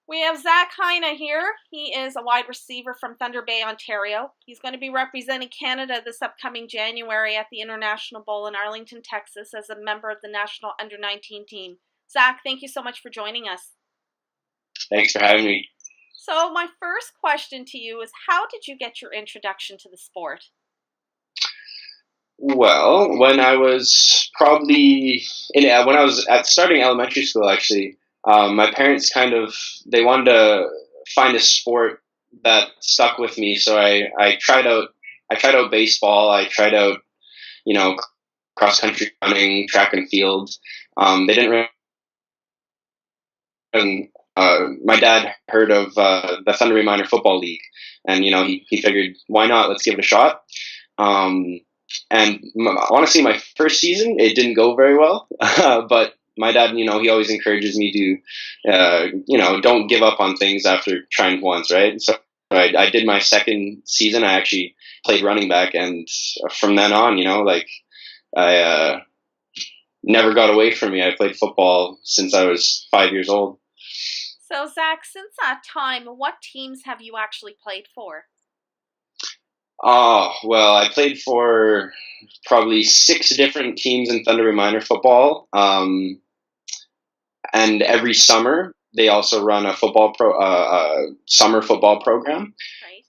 We have Zach Hynna here. He is a wide receiver from Thunder Bay, Ontario. He's going to be representing Canada this upcoming January at the International Bowl in Arlington, Texas, as a member of the national under-19 team. Zach, thank you so much for joining us. Thanks for having me. So my first question to you is, how did you get your introduction to the sport? Well, when I was when I was at starting elementary school, actually, my parents they wanted to find a sport that stuck with me. So I tried out baseball. I tried out, cross country running, track and field. They didn't really. And, my dad heard of the Thunder Bay Minor Football League, and he figured, why not? Let's give it a shot. And honestly, my first season, it didn't go very well. But my dad, he always encourages me to, don't give up on things after trying once, right? So I did my second season. I actually played running back, and from then on, I never got away from me. I played football since I was 5 years old. So, Zach, since that time, what teams have you actually played for? Oh, well, I played for probably 6 different teams in Thunder Bay Minor football. And every summer, they also run a summer football program.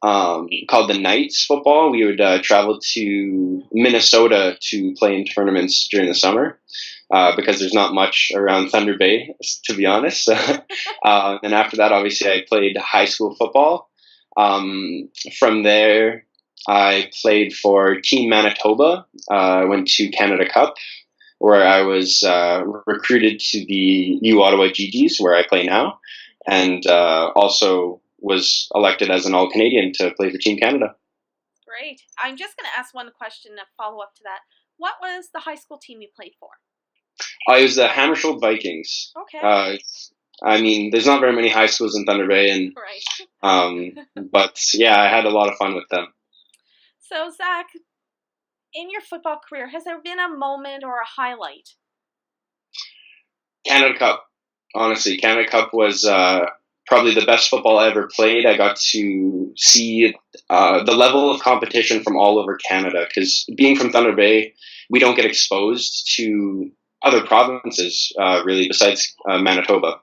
Called the Knights football. We would travel to Minnesota to play in tournaments during the summer because there's not much around Thunder Bay, to be honest. And after that, obviously, I played high school football. From there, I played for Team Manitoba. I went to Canada Cup, where I was recruited to the U Ottawa GGs, where I play now, and also was elected as an All-Canadian to play for Team Canada. Great. I'm just going to ask one question to follow up to that. What was the high school team you played for? I was the Hammersholt Vikings. Okay. I mean, there's not very many high schools in Thunder Bay, and right. But yeah, I had a lot of fun with them. So, Zach, in your football career, has there been a moment or a highlight? Canada Cup. Honestly, Canada Cup was probably the best football I ever played. I got to see the level of competition from all over Canada, because being from Thunder Bay, we don't get exposed to other provinces, really, besides Manitoba.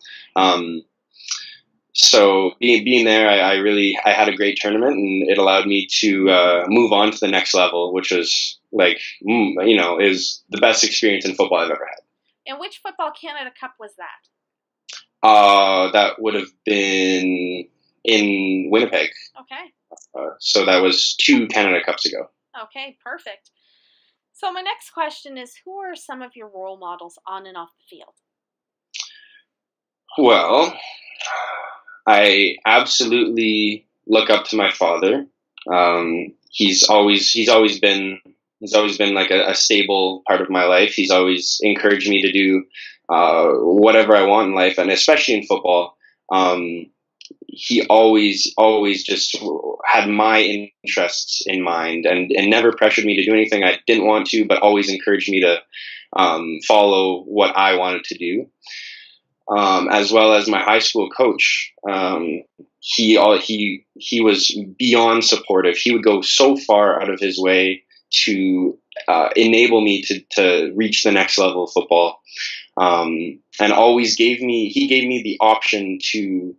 So being there, I had a great tournament, and it allowed me to move on to the next level, which was is the best experience in football I've ever had. And which Football Canada Cup was that? That would have been in Winnipeg. Okay. So that was 2 Canada Cups ago. Okay, perfect. So my next question is, who are some of your role models on and off the field? Well, I absolutely look up to my father. He's always been like a stable part of my life. He's always encouraged me to do whatever I want in life, and especially in football. He always just had my interests in mind, and never pressured me to do anything I didn't want to, but always encouraged me to follow what I wanted to do. As well as my high school coach, he was beyond supportive. He would go so far out of his way to enable me to reach the next level of football, and always gave me the option to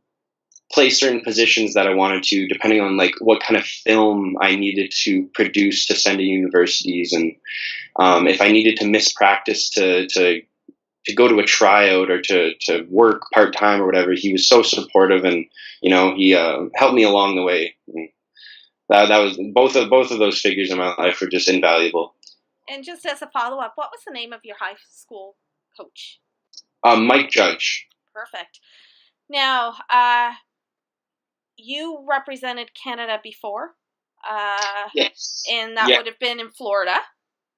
play certain positions that I wanted to, depending on like what kind of film I needed to produce to send to universities, and if I needed to miss practice to go to a tryout or to work part-time or whatever. He was so supportive, and he helped me along the way. That was both of those figures in my life were just invaluable. And just as a follow-up, what was the name of your high school coach? Mike Judge. Perfect. Now, you represented Canada before. Yes. And that would have been in Florida.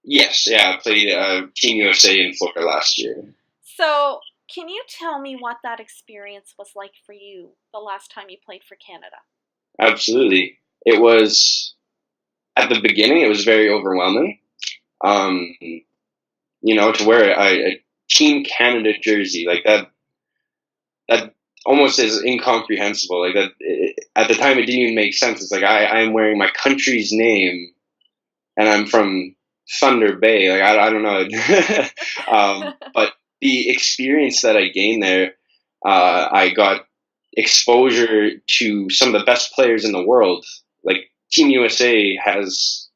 Yes, yeah, I played Team USA in Florida last year. So, can you tell me what that experience was like for you the last time you played for Canada? Absolutely. It was, at the beginning, it was very overwhelming. To wear a Team Canada jersey, like that almost as incomprehensible. Like that, at the time, it didn't even make sense. It's like I am wearing my country's name, and I'm from Thunder Bay. Like I don't know, but the experience that I gained there, I got exposure to some of the best players in the world. Like Team USA has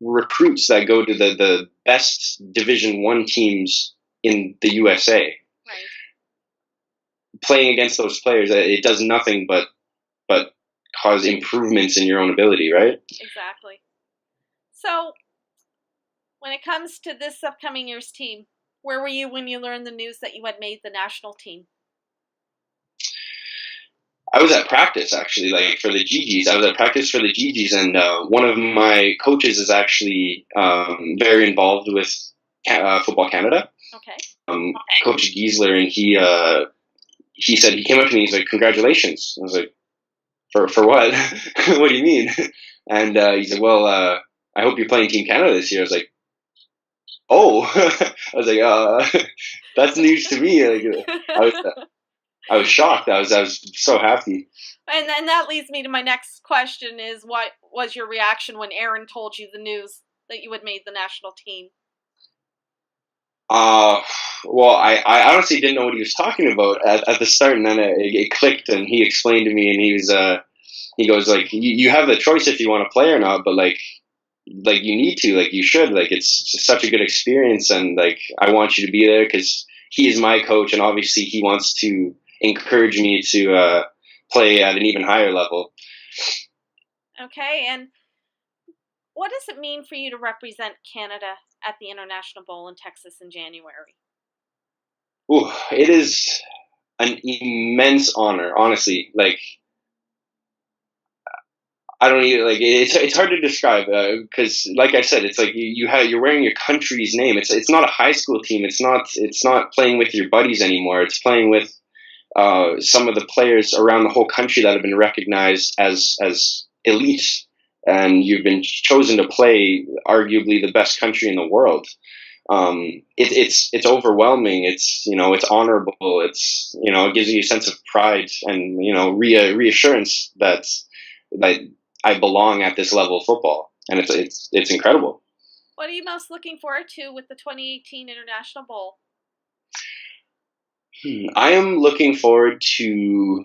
recruits that go to the best Division I teams in the USA. Right. Playing against those players, it does nothing but cause improvements in your own ability, right? Exactly. So, when it comes to this upcoming year's team, where were you when you learned the news that you had made the national team? I was at practice, actually, like for the GGs. I was at practice for the GGs, and one of my coaches is actually very involved with Football Canada. Okay. Coach Giesler, and he said, he came up to me, he's like, "Congratulations." I was like, For what? What do you mean? And he said, "Well, I hope you're playing Team Canada this year." I was like, "Oh," I was like, "That's news to me." Like, I was shocked. I was so happy. And then that leads me to my next question: is what was your reaction when Aaron told you the news that you had made the national team? Well, I honestly didn't know what he was talking about at the start, and then it clicked, and he explained to me, and he goes like, you have the choice if you want to play or not, but like you need to, like you should, like it's such a good experience, and like I want you to be there because he is my coach, and obviously he wants to encourage me to play at an even higher level. Okay, and what does it mean for you to represent Canada at the International Bowl in Texas in January? Ooh, it is an immense honor, honestly. Like, I don't even, like, it's hard to describe because like I said, it's like you're wearing your country's name. It's not a high school team. It's not playing with your buddies anymore. It's playing with some of the players around the whole country that have been recognized as elite, and you've been chosen to play arguably the best country in the world. It's overwhelming. It's it's honorable. It's it gives you a sense of pride and reassurance that I belong at this level of football, and it's incredible. What are you most looking forward to with the 2018 International Bowl? I am looking forward to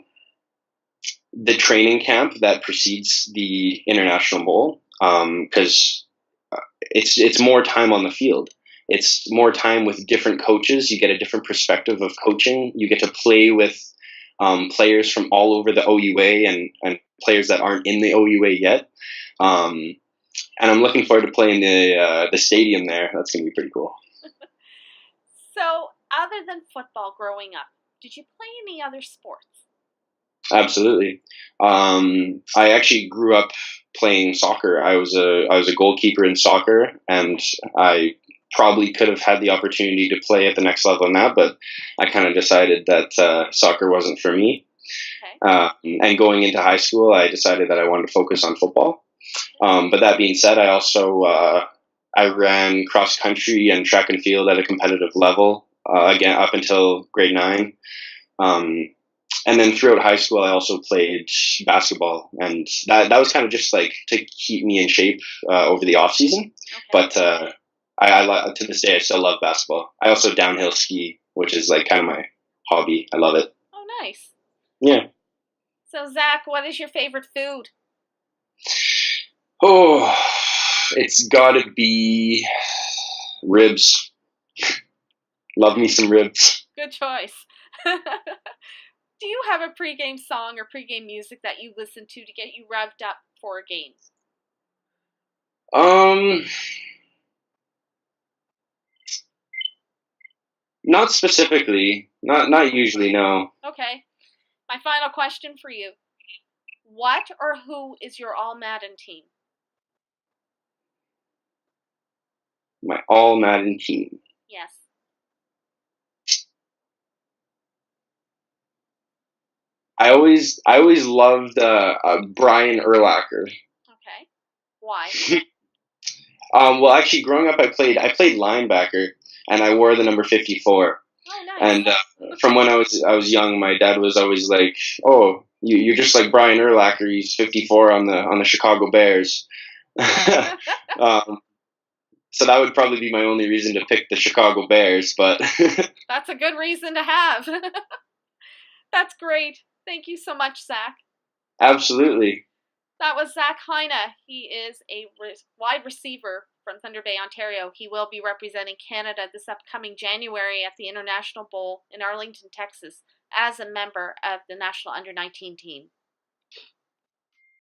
the training camp that precedes the International Bowl, because it's more time on the field. It's more time with different coaches. You get a different perspective of coaching. You get to play with players from all over the OUA and players that aren't in the OUA yet. And I'm looking forward to playing the stadium there. That's going to be pretty cool. So, other than football growing up, did you play any other sports? Absolutely. I actually grew up playing soccer. I was a goalkeeper in soccer, and I probably could have had the opportunity to play at the next level in that, but I kind of decided that soccer wasn't for me. Okay. And going into high school, I decided that I wanted to focus on football. But that being said, I also I ran cross country and track and field at a competitive level again up until grade 9. And then throughout high school, I also played basketball, and that was kind of just like to keep me in shape over the off season. Okay. But I to this day, I still love basketball. I also downhill ski, which is like kind of my hobby. I love it. Oh, nice. Yeah. So, Zach, what is your favorite food? Oh, it's got to be ribs. Love me some ribs. Good choice. Do you have a pregame song or pregame music that you listen to get you revved up for a game? Not specifically. Not usually, no. Okay. My final question for you. What or who is your all-Madden team? My all-Madden team? Yes. I always loved Brian Urlacher. Okay. Why? Well, actually, growing up, I played linebacker, and I wore the number 54. Oh, nice. And from when I was young, my dad was always like, "Oh, you're just like Brian Urlacher. He's 54 on the Chicago Bears." So that would probably be my only reason to pick the Chicago Bears, but That's a good reason to have. That's great. Thank you so much, Zach. absolutely. That was Zach Hynna. He is a wide receiver from Thunder Bay, Ontario. He will be representing Canada this upcoming January at the International Bowl in Arlington, Texas, as a member of the National Under-19 team.